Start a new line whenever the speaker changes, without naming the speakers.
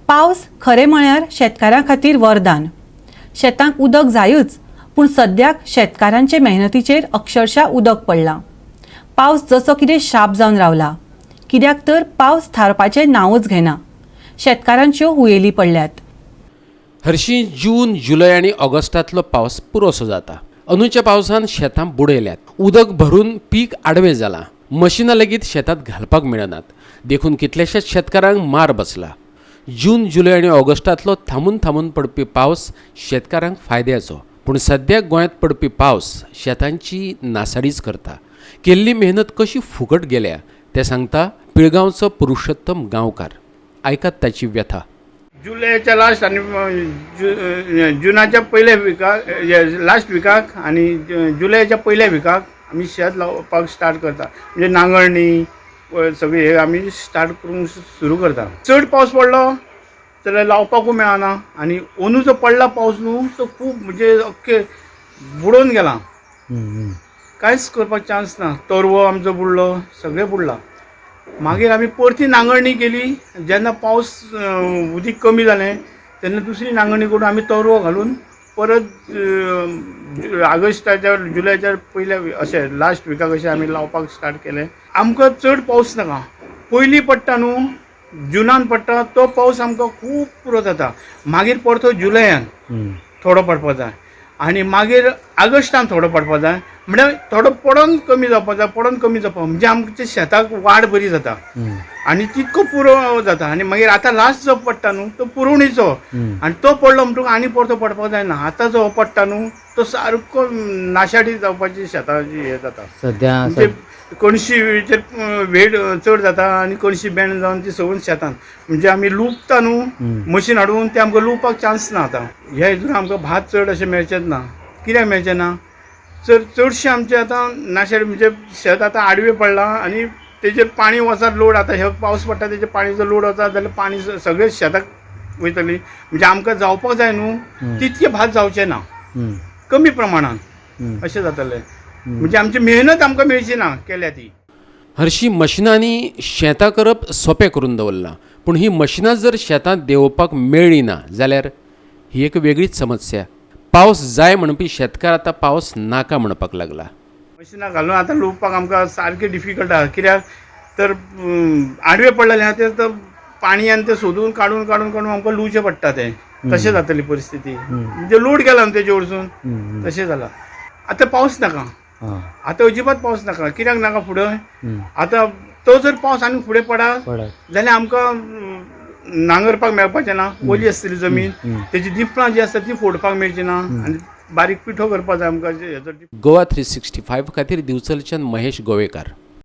पावस खरें म्हळ्यार शेतकारां खातीर वरदान. शेतांक उदक जायच, पूण सद्याक शेतकारांचे मेहनतीचेर अक्षरशः उदक पडलां. पावस जसो कितें शाप जावन रावला. कित्याक तर पावस थारपाचें नांवच घेना. शेतकारांच्यो हुयेली पडल्यात.
हरशीं जून, जुलय आनी ऑगस्टांतलो पावस पुरोसो जाता. अंदूच्या पावसान शेतां बुडयल्यात. उदक भरून पीक आडवें जालां. मशिनां लेगीत शेतांत घालपाक मेळनात. देखून कितल्याशाच शेतकारांक मार बसला. जून, जुलय आनी ऑगस्टांतलो थांबून थांबून पडपी पावस शेतकारांक फायद्याचो. पूण सद्याक गोंयांत पडपी पावस शेतांची नासाडीच करता. केल्ली मेहनत कशी फुकट गेल्या तें सांगता पिळगांवचो पुरुषोत्तम गांवकार. आयकात ताची व्यथा.
जुलयाच्या लास्ट आणि जुनाच्या पहिल्या विकाक लास्ट विकाक आणि जुलयाच्या पहिल्या विकाक आमी शेत लावपाक स्टार्ट करता. म्हणजे नांगरणी सगळी हे आमी स्टार्ट करूंक सुरू करता. चड पावस पडलो जाल्यार लावपाकूय मेळना आनी अंदू जो पडला पावस न्हू तो खूब म्हणजे अख्खे बुडोवन गेला. कांयच करपाक चान्स ना. तरवो आमचो बुडलो, सगळें बुडलां. मागीर आमी परती नांगरणी केली. जेन्ना पावस उदीक कमी जालें तेन्ना दुसरी नांगरणी करून आमी तरवो घालून परत ऑगस्टाच्या जुलयाच्या पयल्या अशें लास्ट विकाक अशें आमी लावपाक स्टार्ट केलें. आमकां चड पावस नाका. पयलीं पडटा न्हू, जुनान पडटा तो पावस आमकां खूब पुरो जाता. मागीर परतो जुलयान थोडो पडपाक जाय आनी मागीर ऑगस्टान थोडो पडपाक जाय. म्हणजे थोडो पडोन कमी जावपाक जाय, पडोन कमी जावपाक म्हणजे आमच्या शेताक वाड बरी जाता आनी तितको पुरो जाता. आनी मागीर आतां लास्ट जो पडटा न्हू तो पुरवणीचो आनी तो पडलो म्हणटकूच आनी परतो पडपाक जायना. आतां जो पडटा न्हू तो सारको नाशाडी जावपाची शेताची हे जाता.
सद्या
म्हणजे कणशीचेर वेड चड जाता आनी कणशी बेंड जावन ती सगळी शेतान म्हणजे आमी लुपता न्हू मशीन हाडून ते आमकां लुवपाक चान्स ना. आतां ह्या हितून आमकां भात चड अशें मेळचेंच ना. कित्याक मेळचें ना? चडशें आमचें आतां नाशाडी म्हणजे शेत आतां आडवें पडलां आनी तेजेर पाणी वचत लोड. आतां हे पावस पडटा तेजेर पाणीचो लोड वचत जाल्यार पाणी सगळें शेताक वयतली. म्हणजे आमकां जावपाक जाय न्हू तितकें भात जावचें ना, कमी प्रमाणान अशें जातलें. म्हणजे आमची मेहनत आमकां मेळची ना केल्या ती.
हरशीं मशिनांनी शेतां करप सोंपें करून दवरलां. पूण ही मशिनां जर शेतांत देंवोवपाक मेळ्ळीं ना जाल्यार ही एक वेगळीच समस्या. पावस जाय म्हणपी शेतकार आतां पावस नाका म्हणपाक लागला.
मशिनां घालून आतां लुवपाक आमकां सारकें डिफिकल्ट आसा. कित्याक तर आडवें पडलेलें आहा तें तर पाणयान तें सोदून काडून काडून काडून आमकां लुवचें पडटा. तें तशें जातली परिस्थिती. म्हणजे लोड गेला न्हू तेजे वरसून तशें जालां. आतां पावस नाका. आतां अजिबात पावस नाका. कित्याक नाका? फुडें आतां तो जर पावस आनी फुडें पडत जाल्यार आमकां नांगरपाक मेळपाचें ना. ओली आसतली जमीन, तेजी दिपणां जी आसता ती फोडपाक मेळची ना आनी बारीक पिठो करपाक जाय आमकां.
गोवा 365 खातीर दिवचलच्यान महेश गोवेकार.